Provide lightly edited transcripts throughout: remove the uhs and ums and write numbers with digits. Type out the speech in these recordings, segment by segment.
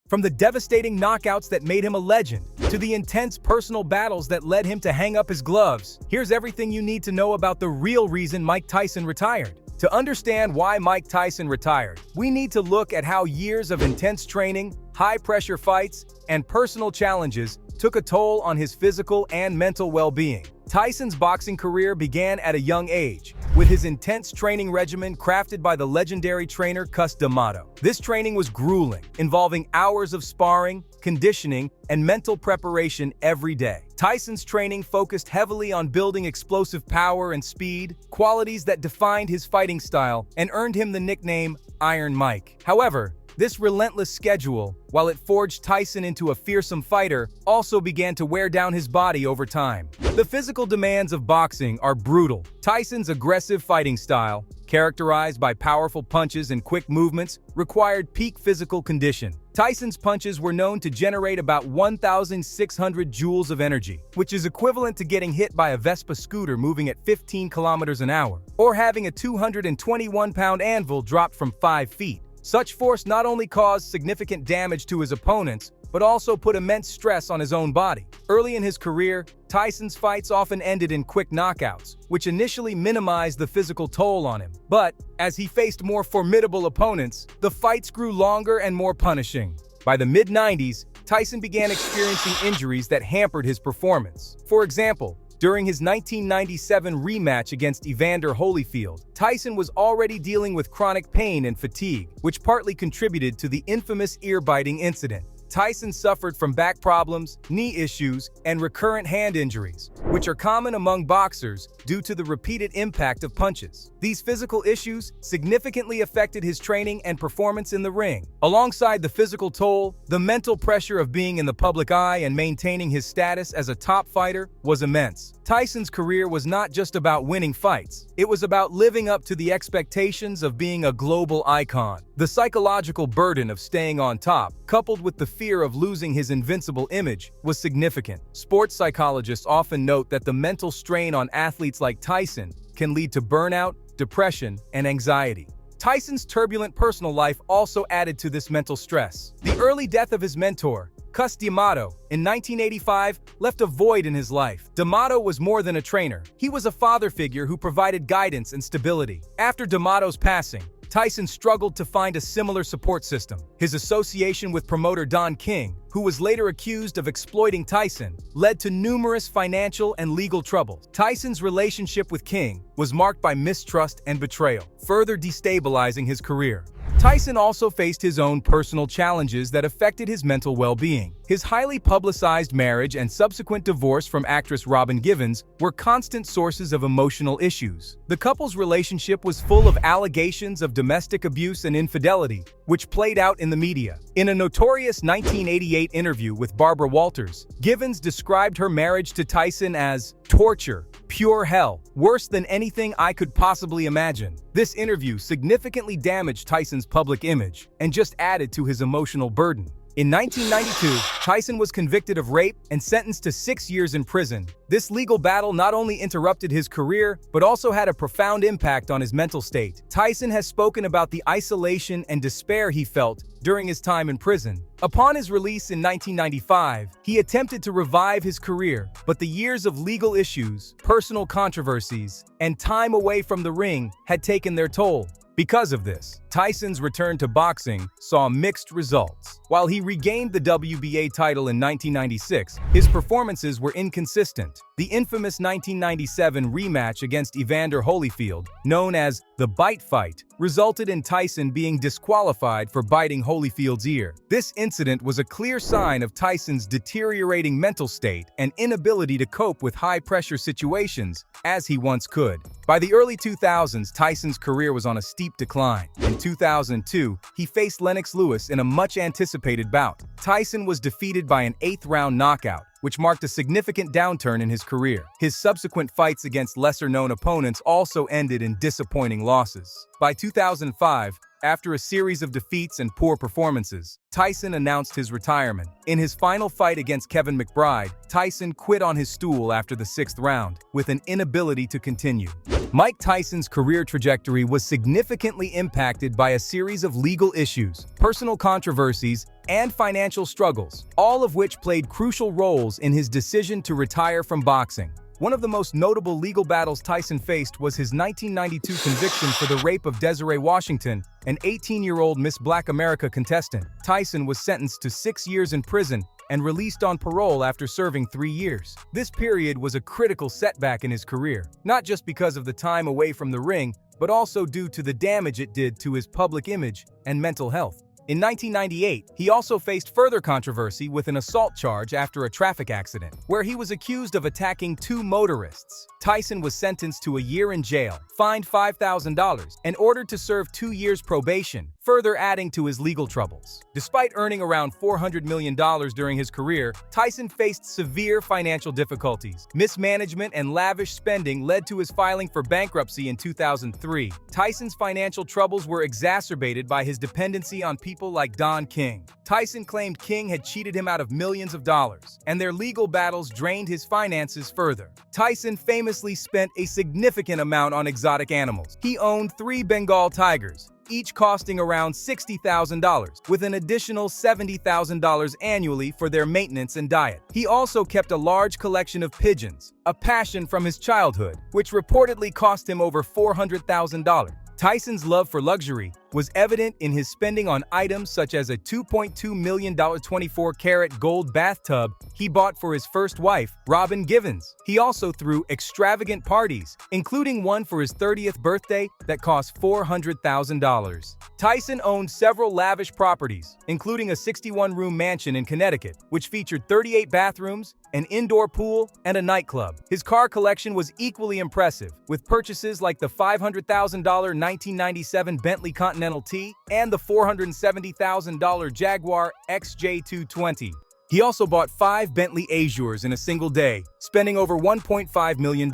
From the devastating knockouts that made him a legend, to the intense personal battles that led him to hang up his gloves, here's everything you need to know about the real reason Mike Tyson retired. To understand why Mike Tyson retired, we need to look at how years of intense training, high-pressure fights, and personal challenges took a toll on his physical and mental well-being. Tyson's boxing career began at a young age, with his intense training regimen crafted by the legendary trainer Cus D'Amato. This training was grueling, involving hours of sparring, conditioning, and mental preparation every day. Tyson's training focused heavily on building explosive power and speed, qualities that defined his fighting style and earned him the nickname Iron Mike. However, this relentless schedule, while it forged Tyson into a fearsome fighter, also began to wear down his body over time. The physical demands of boxing are brutal. Tyson's aggressive fighting style, characterized by powerful punches and quick movements, required peak physical condition. Tyson's punches were known to generate about 1,600 joules of energy, which is equivalent to getting hit by a Vespa scooter moving at 15 kilometers an hour, or having a 221-pound anvil dropped from 5 feet. Such force not only caused significant damage to his opponents, but also put immense stress on his own body. Early in his career, Tyson's fights often ended in quick knockouts, which initially minimized the physical toll on him. But as he faced more formidable opponents, the fights grew longer and more punishing. By the mid-90s, Tyson began experiencing injuries that hampered his performance. For example, during his 1997 rematch against Evander Holyfield, Tyson was already dealing with chronic pain and fatigue, which partly contributed to the infamous ear-biting incident. Tyson suffered from back problems, knee issues, and recurrent hand injuries, which are common among boxers due to the repeated impact of punches. These physical issues significantly affected his training and performance in the ring. Alongside the physical toll, the mental pressure of being in the public eye and maintaining his status as a top fighter was immense. Tyson's career was not just about winning fights. It was about living up to the expectations of being a global icon. The psychological burden of staying on top, coupled with the fear of losing his invincible image, was significant. Sports psychologists often note that the mental strain on athletes like Tyson can lead to burnout, depression, and anxiety. Tyson's turbulent personal life also added to this mental stress. The early death of his mentor, Cus D'Amato, in 1985, left a void in his life. D'Amato was more than a trainer. He was a father figure who provided guidance and stability. After D'Amato's passing, Tyson struggled to find a similar support system. His association with promoter Don King, who was later accused of exploiting Tyson, led to numerous financial and legal troubles. Tyson's relationship with King was marked by mistrust and betrayal, further destabilizing his career. Tyson also faced his own personal challenges that affected his mental well-being. His highly publicized marriage and subsequent divorce from actress Robin Givens were constant sources of emotional issues. The couple's relationship was full of allegations of domestic abuse and infidelity, which played out in the media. In a notorious 1988 interview with Barbara Walters, Givens described her marriage to Tyson as torture, pure hell, worse than anything I could possibly imagine. This interview significantly damaged Tyson's public image and just added to his emotional burden. In 1992, Tyson was convicted of rape and sentenced to 6 years in prison. This legal battle not only interrupted his career, but also had a profound impact on his mental state. Tyson has spoken about the isolation and despair he felt during his time in prison. Upon his release in 1995, he attempted to revive his career, but the years of legal issues, personal controversies, and time away from the ring had taken their toll. Because of this, Tyson's return to boxing saw mixed results. While he regained the WBA title in 1996, his performances were inconsistent. The infamous 1997 rematch against Evander Holyfield, known as the Bite Fight, resulted in Tyson being disqualified for biting Holyfield's ear. This incident was a clear sign of Tyson's deteriorating mental state and inability to cope with high-pressure situations as he once could. By the early 2000s, Tyson's career was on a steep decline. In 2002, he faced Lennox Lewis in a much-anticipated bout. Tyson was defeated by an 8th-round knockout, which marked a significant downturn in his career. His subsequent fights against lesser-known opponents also ended in disappointing losses. By 2005, After a series of defeats and poor performances, Tyson announced his retirement. In his final fight against Kevin McBride, Tyson quit on his stool after the 6th round, with an inability to continue. Mike Tyson's career trajectory was significantly impacted by a series of legal issues, personal controversies, and financial struggles, all of which played crucial roles in his decision to retire from boxing. One of the most notable legal battles Tyson faced was his 1992 conviction for the rape of Desiree Washington, an 18-year-old Miss Black America contestant. Tyson was sentenced to 6 years in prison and released on parole after serving 3 years. This period was a critical setback in his career, not just because of the time away from the ring, but also due to the damage it did to his public image and mental health. In 1998, he also faced further controversy with an assault charge after a traffic accident, where he was accused of attacking 2 motorists. Tyson was sentenced to a year in jail, fined $5,000, and ordered to serve 2 years probation, further adding to his legal troubles. Despite earning around $400 million during his career, Tyson faced severe financial difficulties. Mismanagement and lavish spending led to his filing for bankruptcy in 2003. Tyson's financial troubles were exacerbated by his dependency on people like Don King. Tyson claimed King had cheated him out of millions of dollars, and their legal battles drained his finances further. Tyson famously spent a significant amount on exotic animals. He owned 3 Bengal tigers, each costing around $60,000, with an additional $70,000 annually for their maintenance and diet. He also kept a large collection of pigeons, a passion from his childhood, which reportedly cost him over $400,000. Tyson's love for luxury was evident in his spending on items such as a $2.2 million 24-karat gold bathtub he bought for his first wife, Robin Givens. He also threw extravagant parties, including one for his 30th birthday that cost $400,000. Tyson owned several lavish properties, including a 61-room mansion in Connecticut, which featured 38 bathrooms, an indoor pool, and a nightclub. His car collection was equally impressive, with purchases like the $500,000 1997 Bentley Continental T and the $470,000 Jaguar XJ220. He also bought 5 Bentley Azures in a single day, spending over $1.5 million.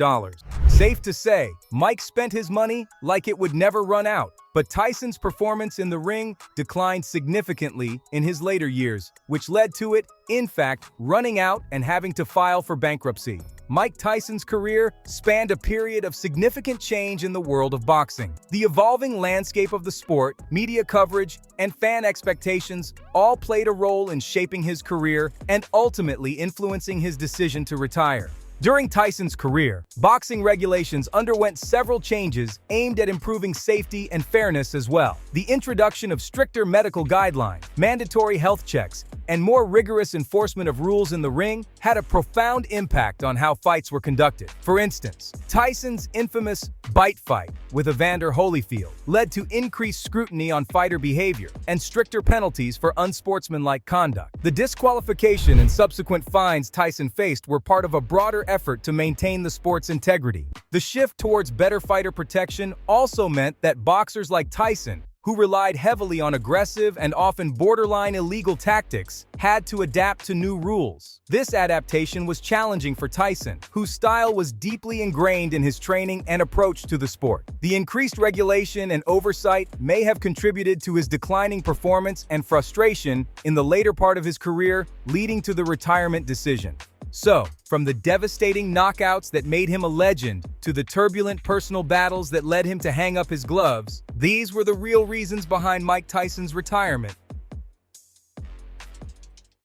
Safe to say, Mike spent his money like it would never run out. But Tyson's performance in the ring declined significantly in his later years, which led to it, in fact, running out and having to file for bankruptcy. Mike Tyson's career spanned a period of significant change in the world of boxing. The evolving landscape of the sport, media coverage, and fan expectations all played a role in shaping his career and ultimately influencing his decision to retire. During Tyson's career, boxing regulations underwent several changes aimed at improving safety and fairness as well. The introduction of stricter medical guidelines, mandatory health checks, and more rigorous enforcement of rules in the ring had a profound impact on how fights were conducted. For instance, Tyson's infamous bite fight with Evander Holyfield led to increased scrutiny on fighter behavior and stricter penalties for unsportsmanlike conduct. The disqualification and subsequent fines Tyson faced were part of a broader effort to maintain the sport's integrity. The shift towards better fighter protection also meant that boxers like Tyson, who relied heavily on aggressive and often borderline illegal tactics, had to adapt to new rules. This adaptation was challenging for Tyson, whose style was deeply ingrained in his training and approach to the sport. The increased regulation and oversight may have contributed to his declining performance and frustration in the later part of his career, leading to the retirement decision. So, from the devastating knockouts that made him a legend to the turbulent personal battles that led him to hang up his gloves, these were the real reasons behind Mike Tyson's retirement.